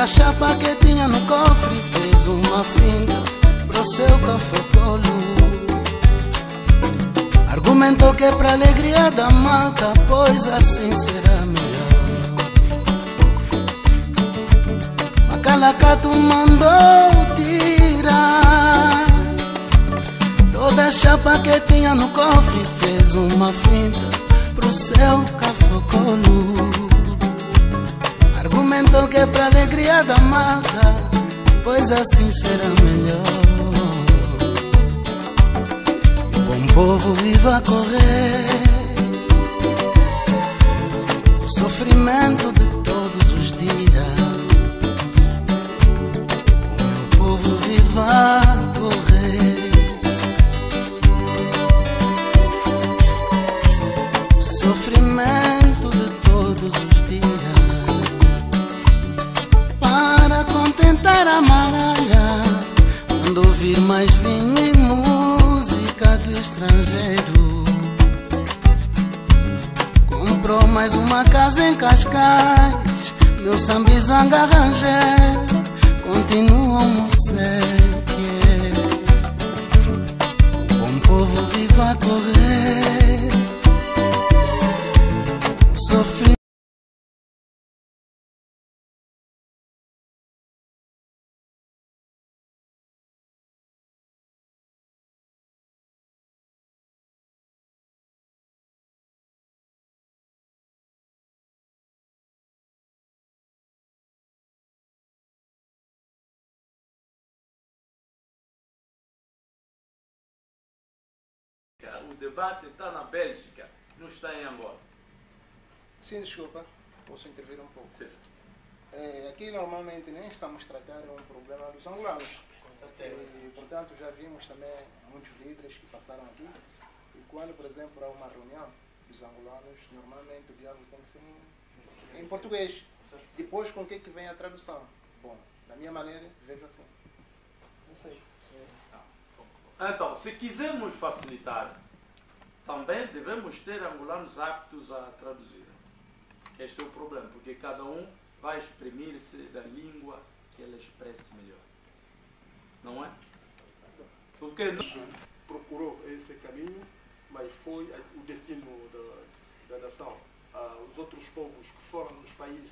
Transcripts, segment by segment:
Toda a chapa que tinha no cofre fez uma finta pro seu café-colo. Argumentou que é pra alegria da malta, pois assim será melhor. Macalacato mandou tirar toda a chapa que tinha no cofre, fez uma finta pro seu café-colo. Argumentou que é pra alegria da malta, pois assim será melhor. E o bom povo vive a correr o sofrimento de todos os dias. O meu povo vive a correr o sofrimento de todos os dias, para contentar a maralha, quando ouvir mais vinho e música do estrangeiro. Comprou mais uma casa em Cascais, meu sambizanga Rangel continua a moceque. O bom povo vive a correr o sofrimento. O debate está na Bélgica, não está em Angola. Sim, desculpa, posso intervir um pouco. Sim. Aqui normalmente nem estamos tratando um problema dos angolanos. E, portanto, já vimos também muitos líderes que passaram aqui. E quando, por exemplo, há uma reunião dos angolanos, normalmente o diálogo tem que ser em português. Depois, com o que vem a tradução? Bom, da minha maneira, vejo assim. Não sei. Então, se quisermos facilitar, também devemos ter angolanos aptos a traduzir. Este é o problema, porque cada um vai exprimir-se da língua que ele expresse melhor. Não é? Porque procurou esse caminho, mas foi o destino da nação. Os outros povos que foram nos países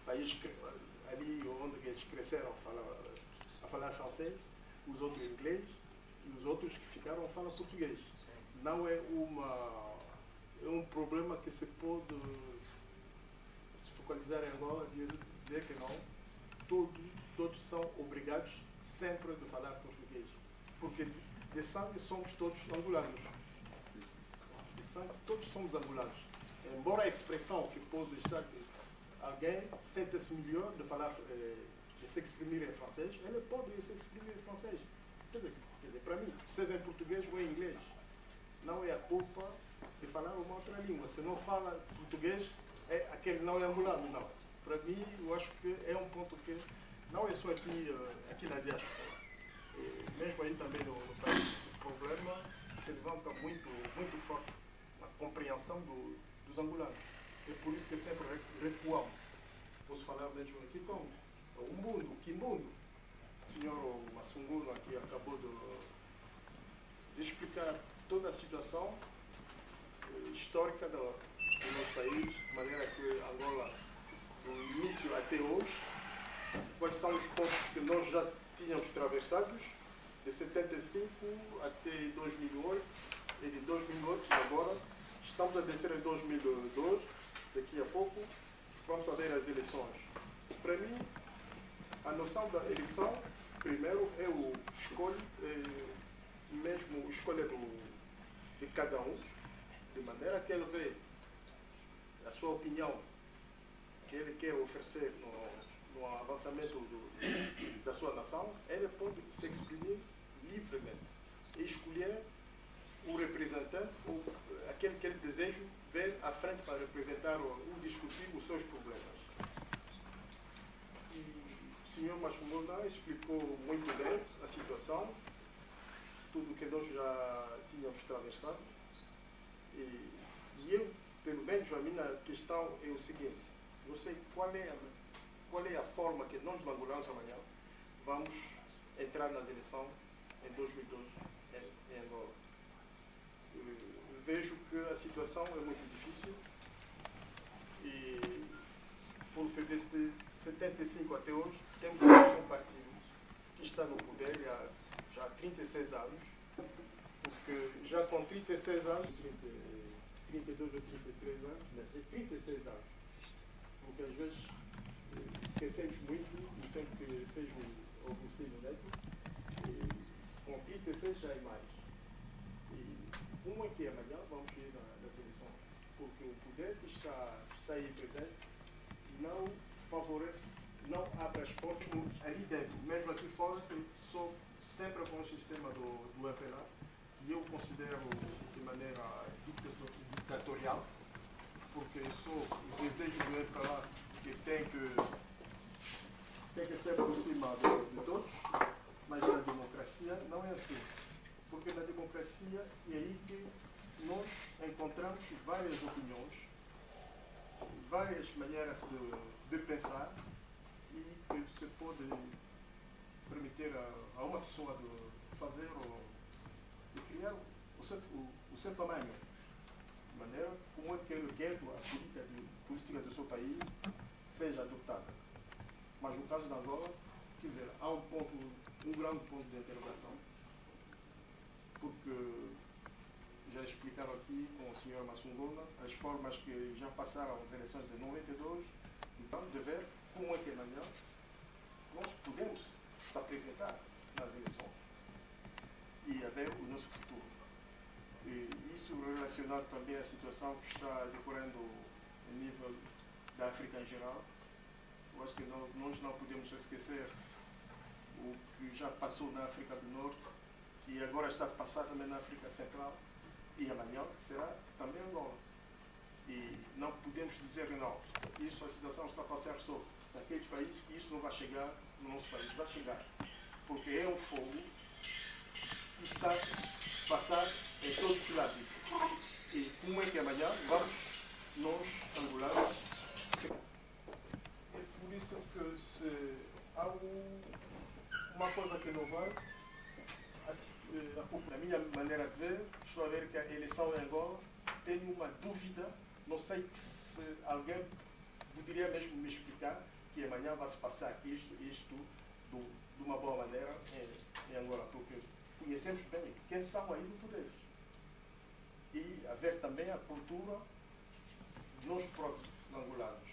ali onde eles cresceram a falar francês, os outros inglês, e os outros que ficaram a falar português. Não é um problema que se pode se focalizar em Angola e dizer que não. Todos são obrigados sempre de falar português. Porque de sangue somos todos angolanos. De sangue todos somos angolanos. Embora a expressão que pode estar alguém sente-se melhor de falar, de se exprimir em francês, ele pode se exprimir em francês. Quer dizer, para mim, seja em português ou em inglês, não é a culpa de falar uma outra língua. Se não fala português, aquele não é angolano, não. Para mim, eu acho que é um ponto que não é só aqui na diáspora. Mesmo aí também no país, o problema se levanta muito forte na compreensão dos angolanos. É por isso que sempre recuamos. Posso falar mesmo aqui como o mundo, Kimbundo. O senhor Massunguno aqui acabou de explicar toda a situação histórica do nosso país, de maneira que Angola, do início até hoje, quais são os pontos que nós já tínhamos atravessados, de 75 até 2008, e de 2008 agora, estamos a descer em 2012, daqui a pouco, vamos haver as eleições. Para mim, a noção da eleição, primeiro, é o escolha, mesmo a escolha de cada um, de maneira que ele vê a sua opinião que ele quer oferecer no avançamento da sua nação, ele pode se exprimir livremente e escolher o representante, ou aquele que ele deseja ver à frente para representar ou discutir os seus problemas. E o senhor Massunguno explicou muito bem a situação, tudo que nós já tínhamos atravessado. E eu, pelo menos, a minha questão é o seguinte: eu sei qual é qual é a forma que nós, angolanos, amanhã, vamos entrar nas eleições em 2012 em Angola. Vejo que a situação é muito difícil e, porque desde 75 até hoje, temos um partido que está no poder há já 36 anos, porque já com 36 anos, 32 ou 33 anos, mas 36 anos, porque às vezes esquecemos muito do tempo que fez o Agostinho Neto, e com 36 já é mais. E uma que amanhã vamos ir nas eleições, porque o poder que está aí presente não favorece, não abre as portas ali dentro, mesmo aqui fora, sou sempre com o sistema do MPLA, e eu considero de maneira ditatorial, porque sou o desejo do MPLA que tem que ser por cima de todos, mas na democracia não é assim. Porque na democracia é aí que nós encontramos várias opiniões, várias maneiras de pensar, e que se pode permitir a uma pessoa de fazer de criar o seu tamanho, de maneira como é que ele quer a política do seu país seja adotada. Mas no caso da Angola, quer dizer, há um grande ponto de interrogação, porque já explicaram aqui com o Sr. Massungona as formas que já passaram as eleições de 92, então de ver como é que amanhã nós podemos se apresentar nas eleições e a ver o nosso futuro. E isso relacionado também à situação que está decorrendo a nível da África em geral. Eu acho que nós não podemos esquecer o que já passou na África do Norte e agora está a passar também na África Central, e amanhã será também Angola. E não podemos dizer não, isso, a situação está a passar só naqueles países, e isso não vai chegar no nosso país, vai chegar, porque é um fogo que está a passar em todos os lados. E como é que amanhã vamos, nós, angolanos, é por isso que se há uma coisa que não vai, na minha maneira de ver, estou a ver que a eleição em Angola, tenho uma dúvida, não sei se alguém poderia mesmo me explicar que amanhã vai se passar isto de uma boa maneira em Angola, porque conhecemos bem quem são aí no poder. E haver também a cultura de nós próprios angolanos,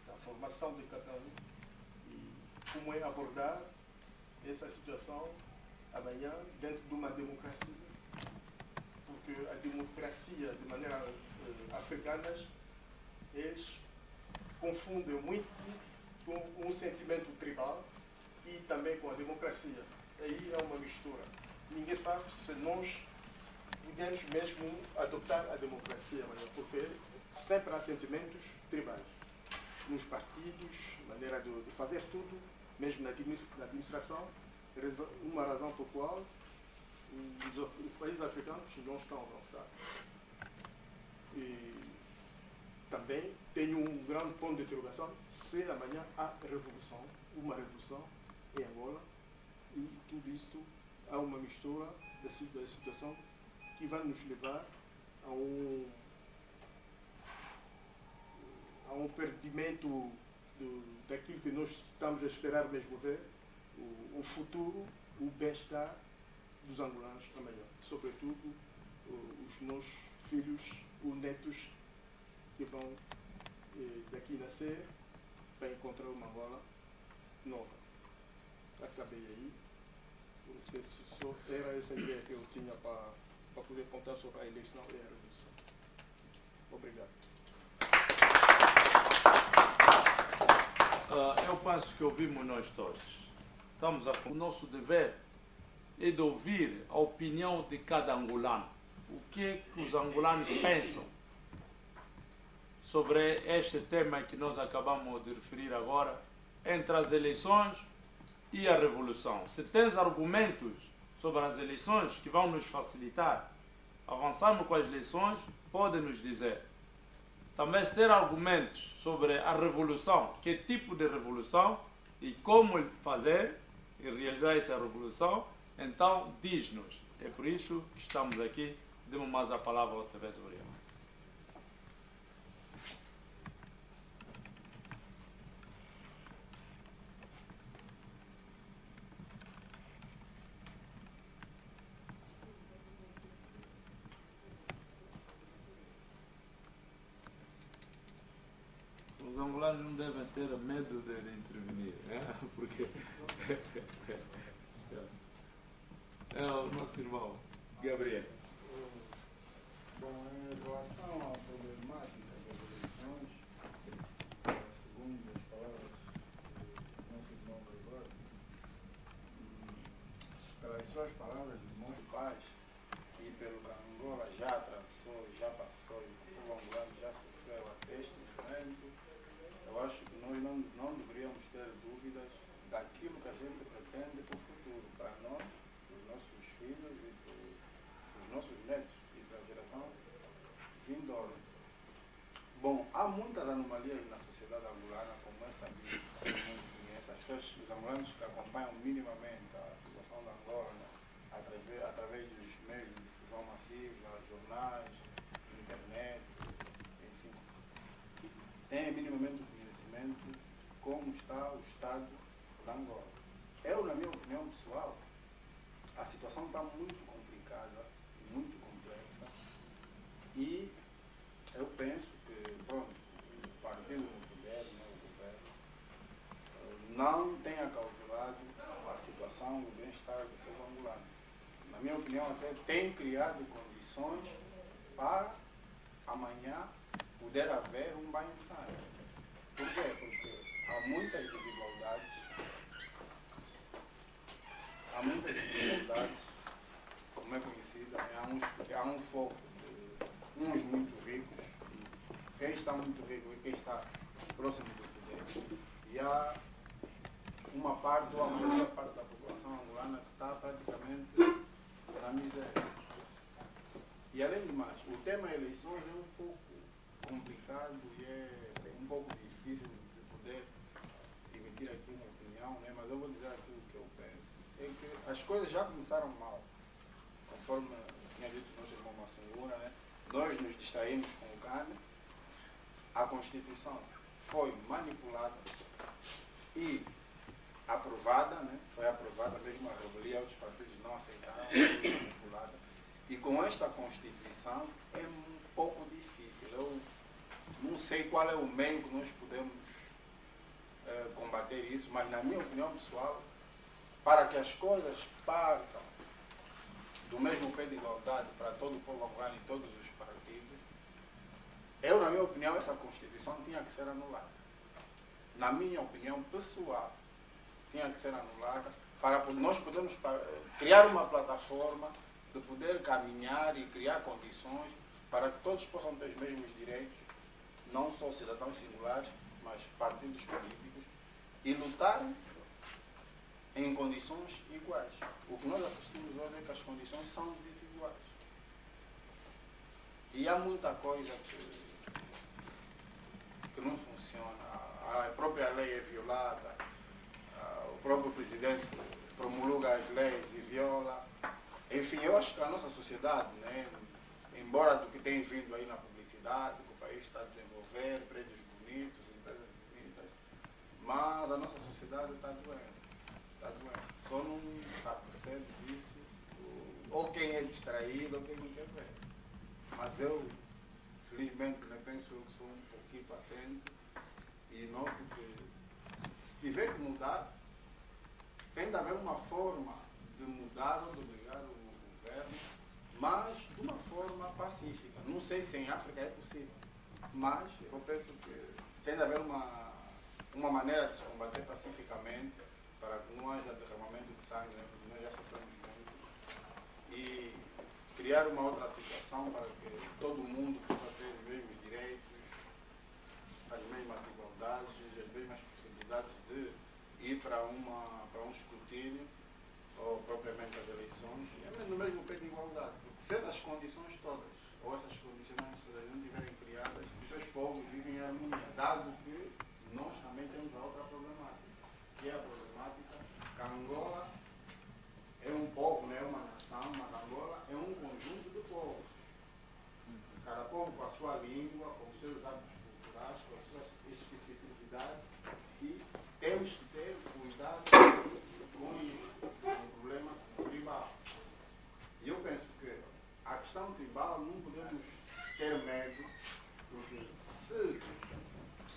a formação de cada um, e como é abordar essa situação amanhã dentro de uma democracia, porque a democracia de maneira africana, eles confundem muito com um sentimento tribal e também com a democracia. Aí é uma mistura. Ninguém sabe se nós podemos mesmo adotar a democracia amanhã, porque sempre há sentimentos tribais nos partidos, maneira de fazer tudo, mesmo na administração. Uma razão por qual os países africanos não estão avançados. E também tenho um grande ponto de interrogação se amanhã há revolução, uma revolução em Angola, e tudo isto há uma mistura da situação que vai nos levar a um perdimento daquilo que nós estamos a esperar mesmo ver, o futuro, o bem-estar dos angolanos amanhã. Sobretudo os nossos filhos, os netos que vão daqui nascer para encontrar uma Angola nova. Acabei aí, porque só era essa ideia que eu tinha para poder contar sobre a eleição e a revolução. Obrigado. Eu penso que ouvimos nós todos. O nosso dever é de ouvir a opinião de cada angolano. O que é que os angolanos pensam sobre este tema que nós acabamos de referir agora, entre as eleições e a revolução. Se tens argumentos sobre as eleições que vão nos facilitar avançarmos com as eleições, pode nos dizer. também se ter argumentos sobre a revolução, que tipo de revolução e como fazer e realizar essa revolução, então diz-nos. É por isso que estamos aqui. Demos mais a palavra outra vez, obrigado. Os angolanos não devem ter medo de intervenir, né? Porque é o nosso irmão Gabriel. Bom, em relação à problemática das eleições, segundo as palavras do nosso irmão Gregório, pelas suas palavras, irmãos pais, e pelo que a Angola já atravessou, já passou, e o povo angolano já sofreu até este momento, eu acho que nós não deveríamos ter dúvidas daquilo que a gente pretende para o futuro, para nós, para os nossos filhos e para os nossos netos e para a geração vindoura. Bom, há muitas anomalias na sociedade angolana, como é sabido, todo mundo conhece. Os angolanos que acompanham minimamente a situação da Angola, né, através dos meios de difusão massiva, jornais, internet, enfim, têm minimamente conhecimento como está o estado da Angola. Eu, na minha opinião pessoal, a situação está muito complicada, muito complexa, e eu penso que, pronto, o partido no poder, né, o governo, não tenha calculado a situação, o bem-estar do povo angolano. Na minha opinião, até tem criado condições para amanhã poder haver um banho de sangue. Por quê? Porque há muitas desigualdades, como é conhecido, há um foco de uns muito ricos, quem está muito rico e quem está próximo do poder, e há uma parte, ou a maior parte da população angolana que está praticamente na miséria. E além de mais, o tema eleições é um pouco complicado e é um pouco difícil de poder emitir aqui uma opinião, né? Mas eu vou dizer aquilo que eu penso. É que as coisas já começaram mal, conforme tinha dito o nosso irmão Massungura, né? Nós nos distraímos com o CAN, a Constituição foi manipulada e aprovada, né? Foi aprovada mesmo a revelia, os partidos não aceitaram, foi manipulada. E com esta Constituição é um pouco difícil. Eu não sei qual é o meio que nós podemos combater isso, mas na minha opinião pessoal, para que as coisas partam do mesmo pé de igualdade para todo o povo angolano e todos os partidos, eu, na minha opinião, essa Constituição tinha que ser anulada. Na minha opinião pessoal, tinha que ser anulada para nós podermos criar uma plataforma de poder caminhar e criar condições para que todos possam ter os mesmos direitos, não só cidadãos singulares, mas partidos políticos, e lutarem em condições iguais. O que nós assistimos hoje é que as condições são desiguais. E há muita coisa que não funciona. A própria lei é violada, o próprio presidente promulga as leis e viola. Enfim, eu acho que a nossa sociedade, né, embora do que tem vindo aí na publicidade, que o país está a desenvolver, prédios bonitos, empresas bonitas, mas a nossa sociedade está doente. Está doente. Só não se apercebe disso, ou quem é distraído, ou quem não quer ver. Mas eu, felizmente, né, penso que sou um pouquinho atento e noto que se tiver que mudar, tem de haver uma forma de mudar ou de obrigar o governo, mas de uma forma pacífica. Não sei se em África é possível, mas eu penso que tem de haver uma maneira de se combater pacificamente para que não haja derramamento de sangue, né, porque nós já sofremos muito, e criar uma outra situação para que todo mundo possa ter os mesmos direitos, as mesmas igualdades, as mesmas possibilidades de ir para um escrutínio, ou propriamente as eleições, no mesmo pé de igualdade. Porque se essas condições todas, ou essas condicionantes todas não estiverem criadas, seus povos vivem em harmonia, dado que nós também temos a outra problemática, que é a problemática que Angola é um povo, não é uma nação, mas Angola é um conjunto de povos. Cada povo com a sua língua, com os seus hábitos culturais, com as suas especificidades, e temos que ter cuidado com isso, com o problema tribal. E eu penso que a questão tribal não podemos ter medo, porque se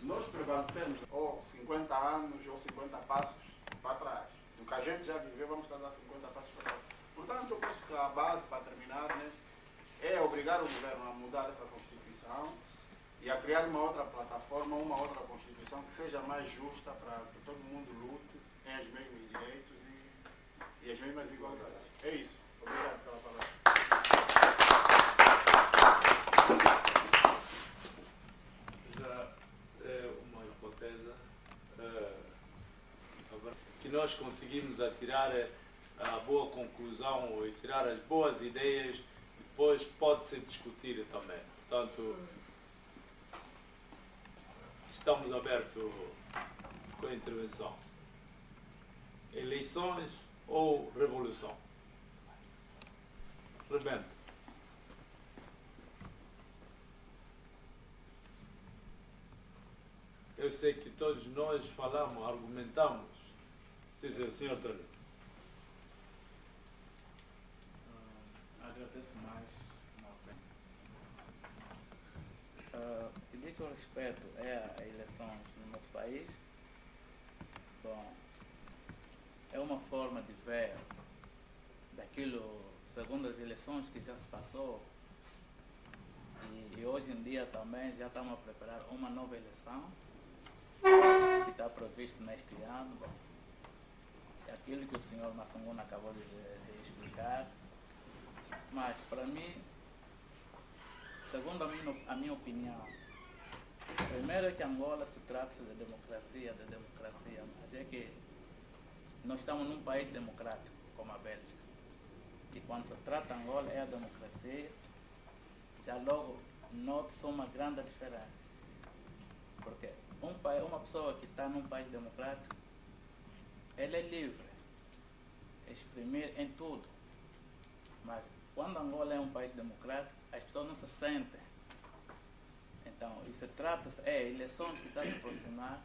nós prevalecermos ou 50 anos ou 50 passos para trás, do que a gente já viveu, vamos estar a dar 50 passos para trás. Portanto, eu penso que a base, para terminar, né, é obrigar o governo a mudar essa Constituição e a criar uma outra plataforma, uma outra Constituição que seja mais justa para que todo mundo lute, tenha os mesmos direitos e as mesmas igualdades. É isso. Obrigado pela palavra. Já é uma hipótese que nós conseguimos tirar a boa conclusão ou tirar as boas ideias, depois pode-se discutir também. Portanto, estamos abertos com a intervenção. Eleições ou revolução? Rebento. Eu sei que todos nós falamos, argumentamos. Sim, senhor Antônio. Agradeço mais uma vez. E diz que o respeito a eleições no nosso país, bom, é uma forma de ver daquilo, segundo as eleições que já se passou, e hoje em dia também já estamos a preparar uma nova eleição, que está previsto neste ano. Bom, é aquilo que o senhor Massanguna acabou de explicar, mas para mim, segundo a minha opinião, primeiro é que Angola se trata de democracia, mas é que nós estamos num país democrático, como a Bélgica, e quando se trata de Angola é a democracia, já logo nota-se uma grande diferença, porque uma pessoa que está num país democrático, ele é livre a exprimir em tudo, mas quando Angola é um país democrático, as pessoas não se sentem. Então, isso trata-se, eleições que estão a se aproximar,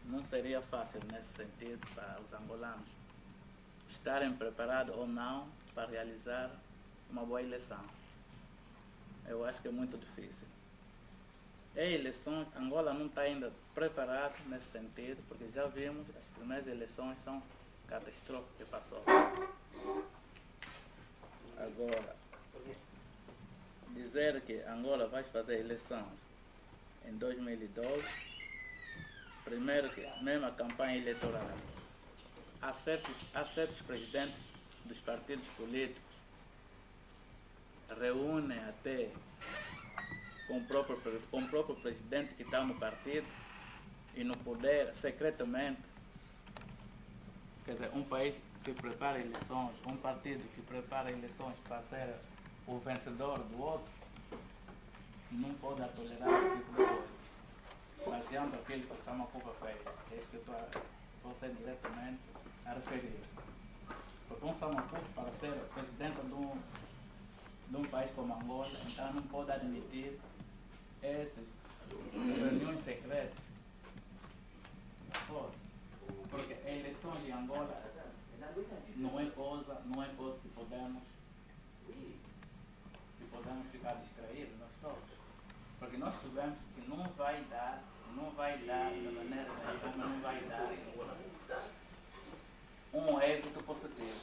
não seria fácil nesse sentido para os angolanos estarem preparados ou não para realizar uma boa eleição. Eu acho que é muito difícil. Em eleições, Angola não está ainda preparado nesse sentido, porque já vimos as primeiras eleições são catastróficas que passou. Agora, dizer que Angola vai fazer eleições em 2012, primeiro que mesmo a campanha eleitoral, há certos presidentes dos partidos políticos reúnem até com o próprio presidente que está no partido e no poder, secretamente. Quer dizer, um país que prepara eleições, um partido que prepara eleições para ser o vencedor do outro, não pode tolerar esse tipo de coisa. Baseando aquilo que o Samacupa fez, é isso que estou a ser diretamente a referir. Porque um Samacupa, para ser presidente de um país como Angola, então não pode admitir essas reuniões secretas. Não pode. Porque a eleição de Angola não é coisa que podemos ficar distraídos, nós todos. Porque nós sabemos que não vai dar de maneira nenhuma, não vai dar um êxito positivo.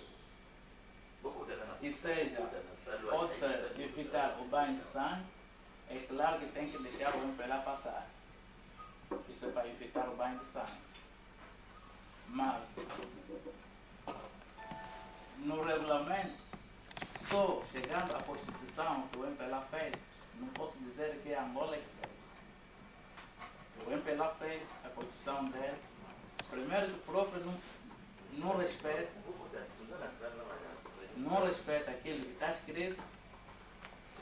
E seja, pode ser evitar o banho de sangue, é claro que tem que deixar o MPLA passar. Isso é para evitar o banho de sangue. Mas, no regulamento, só chegando à Constituição que o MPLA fez, não posso dizer que é Angola que fez. O MPLA fez a Constituição dele, primeiro que o próprio não respeita aquilo que está escrito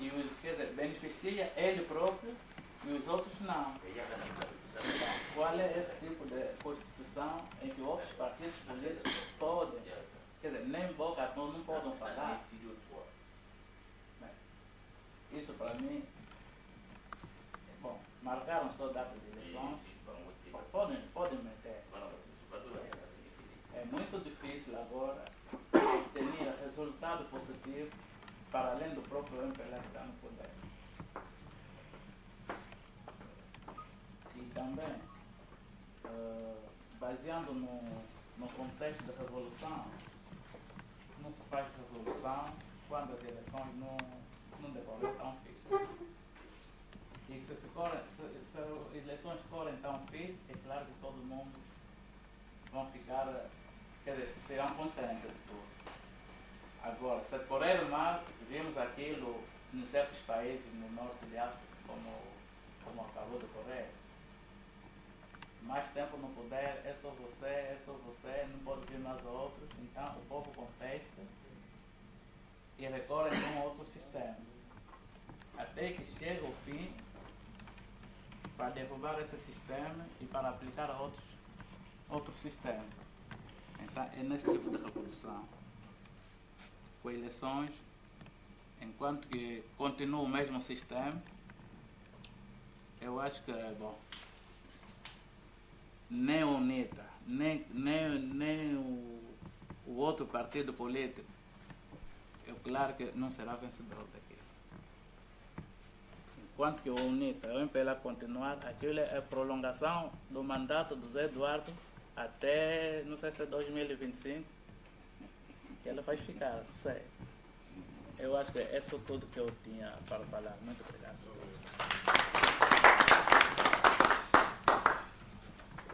e quer dizer, beneficia ele próprio E os outros não. Qual é esse tipo de constituição em que outros partidos políticos podem, quer dizer, nem boca não podem falar? Bem, isso para mim, bom, marcaram só data de eleições, podem meter. É muito difícil agora obter resultado positivo para além do próprio MPLA que está no poder. E também, baseando no contexto da revolução, não se faz revolução quando as eleições não decorrem tão fixe. E se as eleições forem tão fixes, é claro que todo mundo vão ficar, quer dizer, serão contentes de tudo. Agora, se correr mal, vimos aquilo em certos países no norte de África, como acabou de correr. Mais tempo no poder, é só você, não pode vir mais outros. Então o povo contesta e recorre a um outro sistema. Até que chega o fim para derrubar esse sistema e para aplicar a outro sistema. Então é nesse tipo de revolução. Com eleições, enquanto que continua o mesmo sistema, eu acho que é bom. Nem o UNITA, nem o outro partido político, é claro que não será vencedor daquilo. Enquanto que o UNITA, o MPLA continuar, aquilo é a prolongação do mandato do Zé Eduardo até, não sei se é 2025, que ele vai ficar, não sei. Eu acho que é isso tudo que eu tinha para falar. Muito obrigado.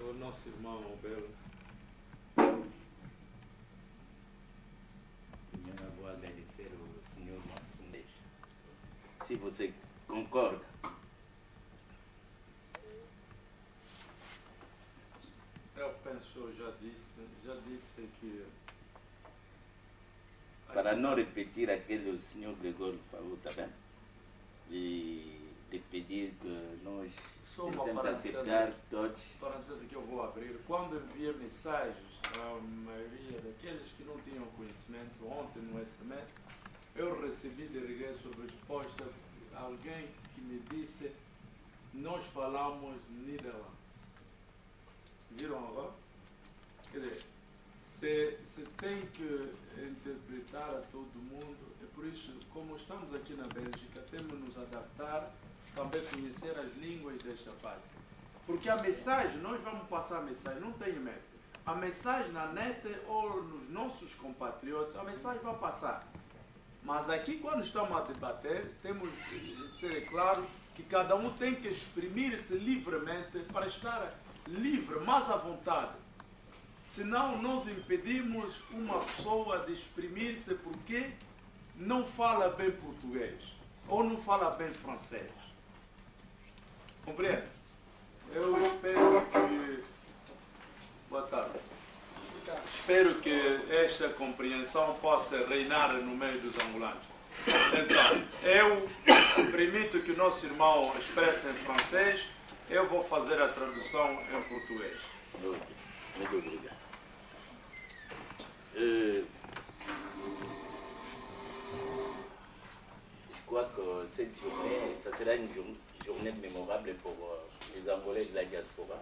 O nosso irmão Belo. Eu vou agradecer ao senhor Massunês. Se você concorda. Eu penso, já disse que... Para não repetir aquilo que o senhor Gregório falou também, e de pedir que nós devemos aceitar todos. Parêntese que eu vou abrir. Quando enviei mensagens à maioria daqueles que não tinham conhecimento ontem no SMS, eu recebi de regresso resposta de alguém que me disse: nós falamos neerlandês. Viram agora? Quer dizer, se tem que interpretar a todo mundo, é por isso, como estamos aqui na Bélgica, temos de nos adaptar, também conhecer as línguas desta parte. Porque a mensagem, nós vamos passar a mensagem, não tem medo. A mensagem na net ou nos nossos compatriotas, a mensagem vai passar. Mas aqui, quando estamos a debater, temos de ser claro que cada um tem que exprimir-se livremente para estar livre, mais à vontade. Senão, nós impedimos uma pessoa de exprimir-se porque não fala bem português ou não fala bem francês. Compreende? Eu espero que... Boa tarde. Espero que esta compreensão possa reinar no meio dos angolanos. Então, eu permito que o nosso irmão expresse em francês, eu vou fazer a tradução em português. Muito obrigado. Je crois que cette journée, ça sera une journée mémorable pour les Angolais de la diaspora.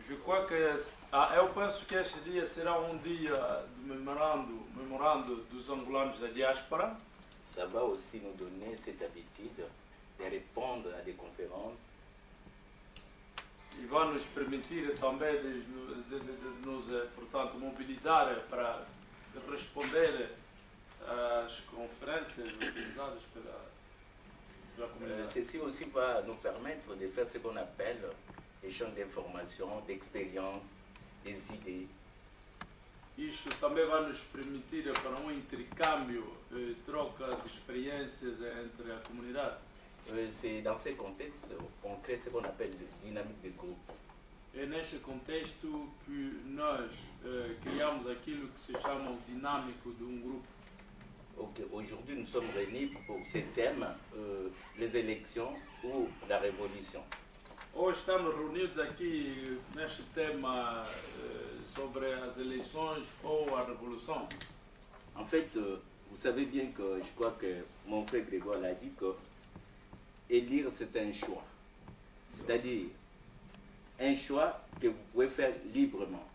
Je crois que eu penso que este dia será dia de memorando dos angolanos da diáspora. Ça va aussi nous donner cette habitude de répondre à des conférences. E vai nos permitir também de nos, portanto, mobilizar para responder às conferências utilizadas pela comunidade. Ceci aussi va nous permettre de faire ce qu'on appelle échange d'informations, d'expériences, des idées. Isto também vai nos permitir para um intercâmbio, troca de experiências entre a comunidade. C'est dans ce contexte qu'on crée ce qu'on appelle dynamique de groupe. É neste contexto que nós criamos aquilo que se chama o dinâmico de grupo. Ok, aujourd'hui nous sommes réunis pour ces thèmes, les élections ou la révolution. Hoje estamos reunidos aqui neste tema sobre as eleições ou a revolução. En fait, vous savez bien que je crois que mon frère Grégoire l'a dit que élire c'est un choix. C'est-à-dire un choix que vous pouvez faire librement.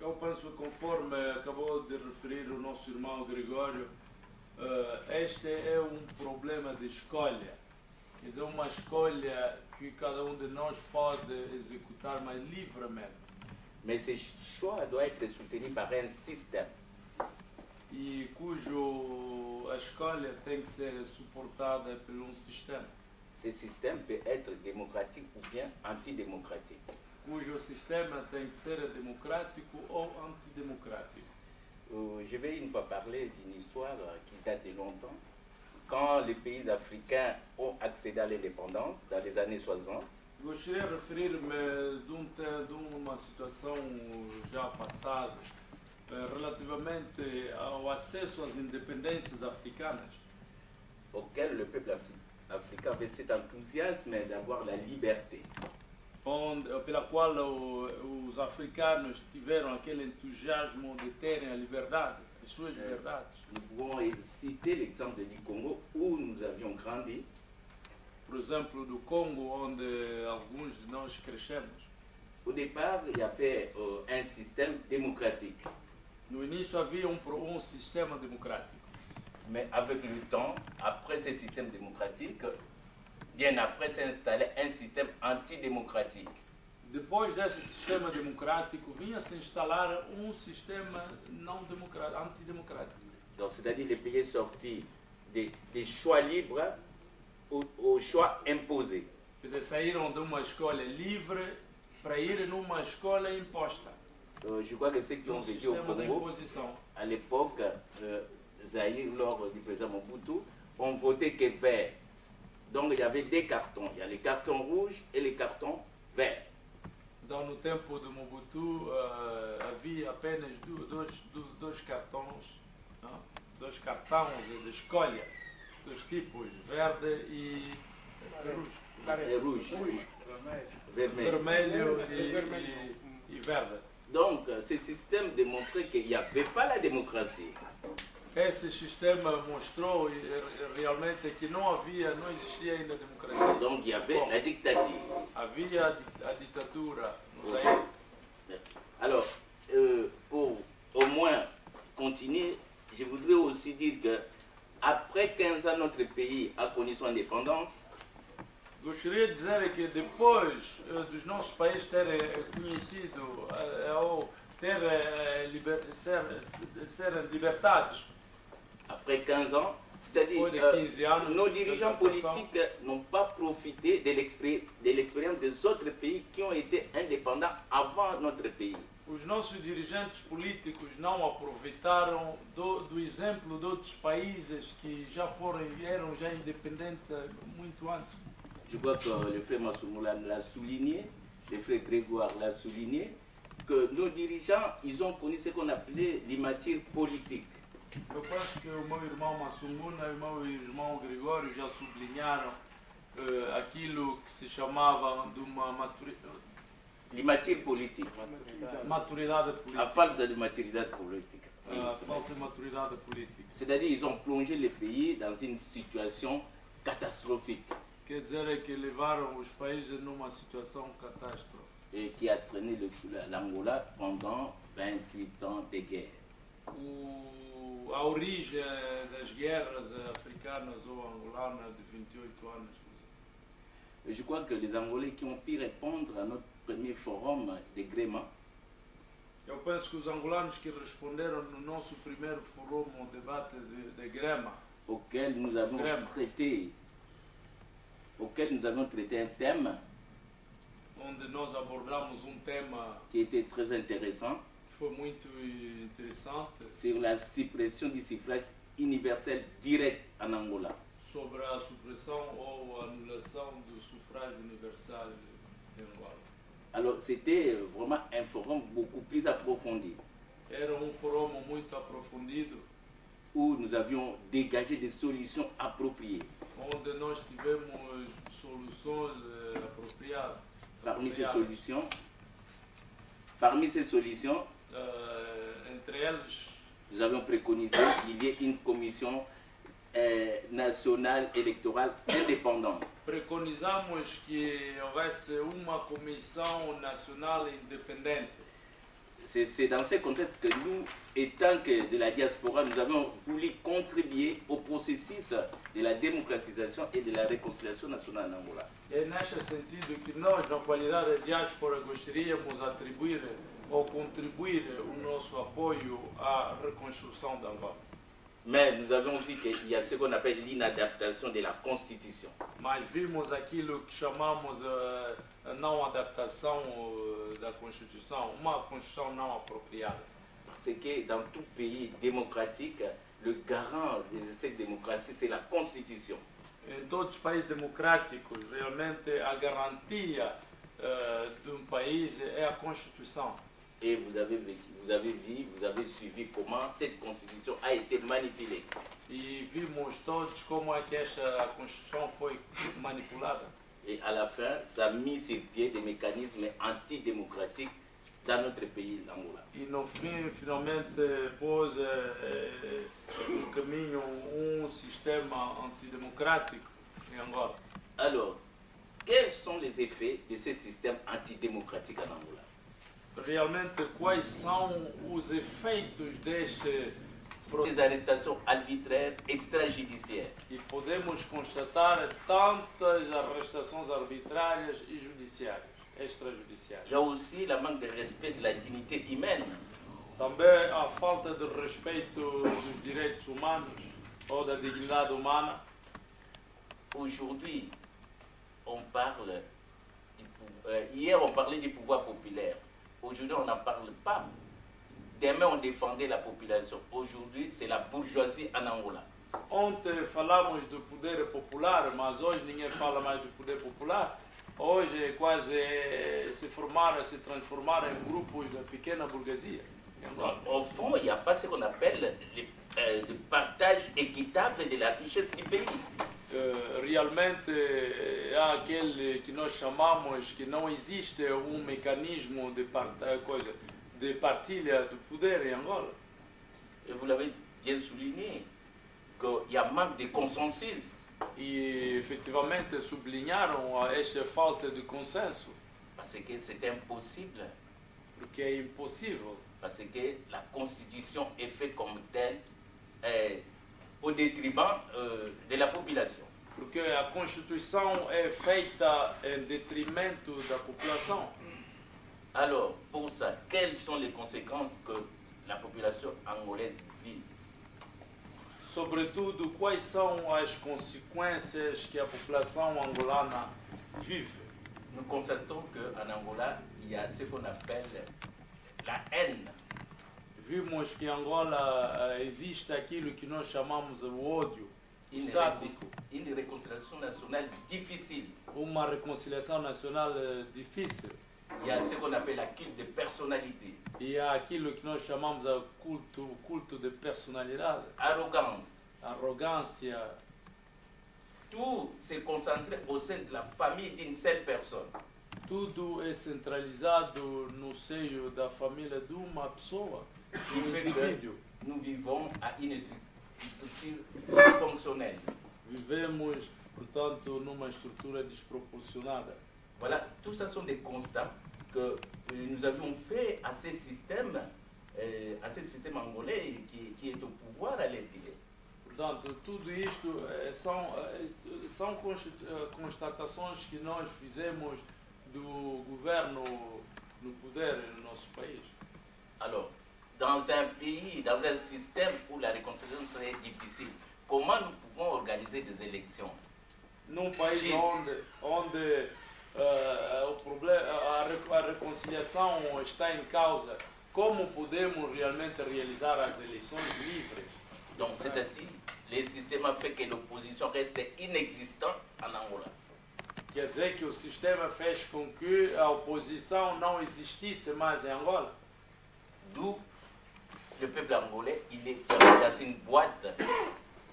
Eu penso, conforme acabou de referir o nosso irmão Gregório, este é problema de escolha. É uma escolha que cada de nós pode executar mais livremente. Mais ce choix doit être soutenu par un système. E a escolha tem que ser suportada por sistema. Ce système peut être démocratique ou bien antidémocratique. Cujo sistema tem que ser democrático ou antidemocrático. Je vais une fois parler d'une histoire qui date de longtemps. Quand les pays africains ont accédé à l'indépendance dans les années 60, gostaria de referir-me de uma situação já passada relativamente ao acesso às independências africanas, auquel le peuple africain avait cet enthousiasme d'avoir la liberté. Pela qual os africanos tiveram aquele entusiasmo de terem a liberdade, as suas liberdades. Nous pouvons citer l'exemple du Congo où nous avions grandi. Por exemplo, do Congo, onde alguns de nós crescemos. Au départ, il y avait un système démocratique. No início havia sistema democrático. Mais avec le temps, après ce système démocratique, bien après s'est installé un système antidémocratique. Depois desse sistema democrático, vinha-se instalar sistema não democrático, antidemocrático. Donc, c'est-à-dire les pays sortis des choix libres au choix imposé. Saíram de uma escolha livre para ir numa escolha imposta. Je crois que ceux qui ont vécu au Congo, à l'époque, Zaïre, lors du président Mobutu, ont voté que vert. Donc il y avait des cartons. Il y a les cartons rouges et les cartons verts. Dans le tempo de Mobutu, havia apenas dois cartões, não? Dois cartões de escolha, dos tipos, verde e rouge. Vermelho e verde. Donc ce système démontrait qu'il n'y avait pas la démocratie. Esse sistema mostrou realmente que não existia ainda democracia. Donc il y avait la dictature. Havia a ditadura no Zaïre. Alors, pour au moins continuer, je voudrais aussi dire que après 15 ans, notre pays a connu son indépendance. Gostaria de dizer que depois dos nossos países terem conhecido ou serem libertados, après 15 ans, c'est-à-dire nos dirigeants politiques n'ont pas profité de l'expérience des autres pays qui ont été indépendants avant notre pays. Os nossos dirigentes políticos não aproveitaram do exemplo de outros países que eram já independentes muito antes. Je crois que le frère Massoumoula l'a souligné, le frère Grégoire l'a souligné, que nos dirigeants, ils ont connu ce qu'on appelait l'immature politique. Eu penso que o meu irmão Massumuna e o meu irmão Gregório já sublinharam aquilo que se chamava de uma maturidade. L'immature politique. Maturidade política. A falta de maturidade política. A falta de maturidade política. C'est-à-dire ils ont plongé le pays dans une situation catastrophique. Quer dizer que levaram os países numa situação catástrofe. Et qui a traîné l'Angola pendant 28 ans de guerre. A origem das guerras africanas ou angolanas de 28 anos. Je crois que les Angolais qui ont pu répondre à notre premier forum de Gréma. Eu penso que os angolanos que responderam no nosso primeiro fórum, o debate de Gréma, auquel nous avons traité un thème onde nós abordamos tema qui était très intéressant. Foi muito interessante. Sur la suppression du suffrage universel direct en Angola. Sobre a supressão ou anulação do sufrágio universal em Angola. Alors c'était vraiment un forum beaucoup plus approfondi. Era fórum muito aprofundido. où nous avions dégagé des solutions appropriées. Onde nós tivemos soluções apropriadas. Parmi ces solutions, entre elles, nous avions préconisé qu'il y ait une commission nationale électorale indépendante. Preconizamos que houvesse uma comissão nacional independente. C'est dans ce contexte que nous, étant que de la diaspora, nous avons voulu contribuer au processus de la démocratisation et de la réconciliation nationale en Angola. É nesse sentido que nós, na qualidade de diáspora, gostaríamos de atribuir ou contribuir o nosso apoio à reconstrução da Angola. Mais nous avons vu qu'il y a ce qu'on appelle l'inadaptation de la Constitution. Mas vimos aquilo que chamamos de não adaptação da Constituição, uma Constituição não apropriada. Parce que dans tout pays démocratique, le garant de cette démocratie, c'est la Constitution. Em todos os países democráticos, realmente a garantia de país é a Constituição. Et vous avez vu, vous avez suivi comment cette Constitution a été manipulée. E vimos todos como é que esta Constituição foi manipulada. Et à la fin, ça a mis sur pied des mécanismes antidémocratiques dans notre pays, l'Angola. E no fim, finalmente, pôs no caminho sistema antidemocrático em Angola. Alors, quels sont les effets de ce système antidémocratique en Angola? Realmente, quais são os efeitos deste Des arrestations arbitraires extrajudiciaires. E podemos constatar tantas arrestações arbitrárias e judiciárias, extrajudiciais. Il y a aussi le manque de respect de la dignité humaine. Também a falta de respeito dos direitos humanos ou da dignidade humana. Aujourd'hui, on parle hier on parlait du pouvoir populaire. Aujourd'hui, on n'en parle pas. Demain, on défendait la population. Aujourd'hui, c'est la bourgeoisie en Angola. Ontem falamos do poder popular, mas hoje ninguém fala mais do poder popular. Hoje é quase se transformar em grupos da pequena burguesia. Donc, au fond, il n'y a pas ce qu'on appelle le partage équitable de la richesse du pays. Realmente há aquele que nós chamamos que não existe mecanismo de partilha do poder em Angola. Et vous l'avez bien souligné, qu'il y a manque de consensus. E efetivamente sublinharam esta falta de consenso. Parce que c'est impossible. Porque é impossível. Parce que la Constitution est faite comme telle au détriment de la population. Porque a Constituição é feita em detrimento da população. Alors, pour ça, quelles sont les conséquences que la population angolaise vit? Sobretudo, quais são as consequências que a população angolana vive? Nous constatons qu'en Angola, il y a ce qu'on appelle la haine. Vimos que em Angola existe aquilo que nós chamamos de ódio sádico. Une réconciliation nationale difficile. Uma reconciliação nacional difícil. Il y a ce qu'on appelle la culte de personnalité. E há aquilo que nós chamamos de culto de personalidade. Arrogance. Arrogância. Tout se concentre au sein de la famille d'une seule personne. Tudo é centralizado no seio da família de uma pessoa, Il fait indivíduo. que nous vivons à une structure fonctionnelle. Vivemos, portanto, numa estrutura desproporcionada. Voilà, tout ça sont des constats que nous avions fait à ce système angolais qui est au pouvoir à l'intérieur. Portanto, tudo isto são constatações que nós fizemos do governo no poder no nosso país. Alors, dans un pays, dans un système où la réconciliation serait difficile, comment nous pouvons organiser des élections? Num país onde a reconciliação está em causa, como podemos realmente realizar as eleições livres? Donc, c'est-à-dire, le système a fait que l'opposition reste inexistante en Angola. Quer dizer que o sistema fez com que a oposição não existisse mais em Angola. D'où le peuple angolais, il est fermé dans une boîte.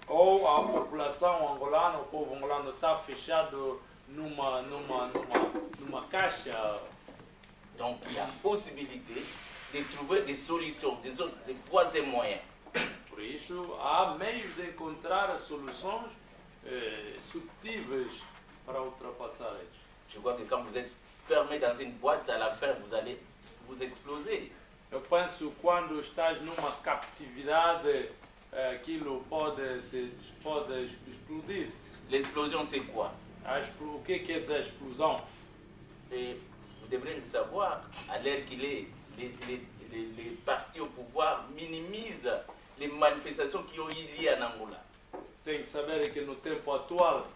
Ou a população angolana, o povo angolano está fechado numa caixa. Donc il y a possibilité de trouver des solutions, des voies et moyens. Por isso, há meios de encontrar soluções subtíveis para ultrapassar isso. Je crois que quand vous êtes fermé dans une boîte, à la fin, vous allez vous exploser. Eu penso que quando estás numa captividade, aquilo pode explodir. L'explosion, c'est quoi? O que quer dizer explosão? Et vous devrez le savoir, à l'heure qu'il est, les partis au pouvoir minimisent les manifestations qui ont eu lieu en Angola. Tem que saber que no tempo atual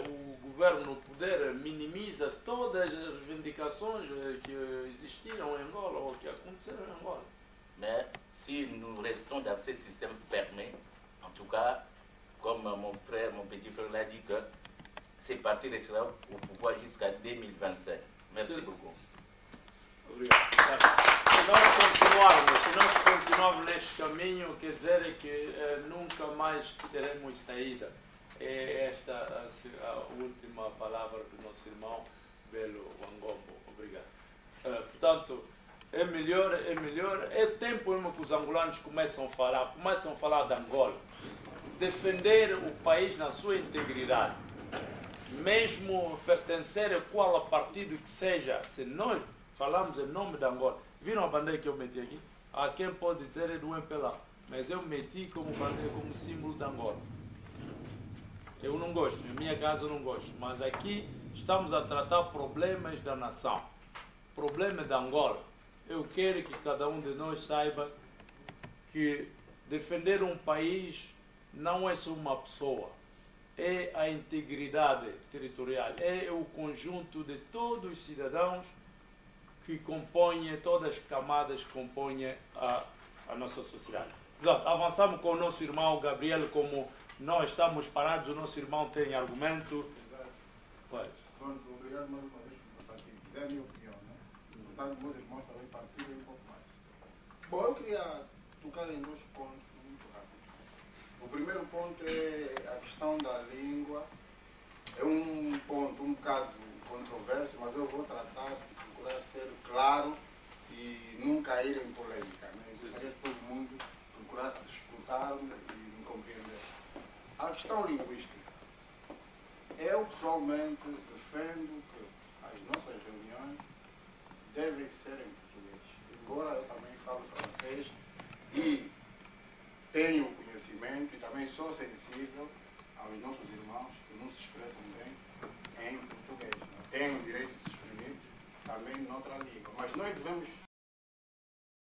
o governo no poder minimiza todas as reivindicações que existiram em Angola ou que aconteceram em Angola. Mais si nous restons dans ce système fermé, en tout cas, comme mon petit frère l'a dit, que ces partis resteront au pouvoir jusqu'à 2025. Merci beaucoup. Obrigado. Se nós continuarmos neste caminho, quer dizer que nunca mais teremos saída. É esta a última palavra do nosso irmão Belo Wangombo. Obrigado. Portanto, é melhor, é tempo mesmo que os angolanos começam a falar de Angola. Defender o país na sua integridade. Mesmo pertencer a qual partido que seja, se nós falamos em nome de Angola. Viram a bandeira que eu meti aqui? Há quem pode dizer é do MPLA, mas eu meti como bandeira, como símbolo de Angola. Eu não gosto, em minha casa eu não gosto, mas aqui estamos a tratar problemas da nação, problema de Angola. Eu quero que cada um de nós saiba que defender um país não é só uma pessoa, é a integridade territorial, é o conjunto de todos os cidadãos que compõem, todas as camadas que compõem a nossa sociedade. Portanto, avançamos com o nosso irmão Gabriel, como nós estamos parados, o nosso irmão tem argumento. Pode. Pronto, obrigado mais uma vez por partilhar. Quiser a minha opinião, né? Portanto, meus irmãos também participem um pouco mais. Bom, eu queria tocar em dois pontos muito rápidos. O primeiro ponto é a questão da língua. É um ponto um bocado controverso, mas eu vou tratar de procurar ser claro e nunca ir em polêmica. Né? Eu gostaria que todo mundo procurasse escutar-me e me compreender. A questão linguística. Eu, pessoalmente, defendo que as nossas reuniões devem ser em português.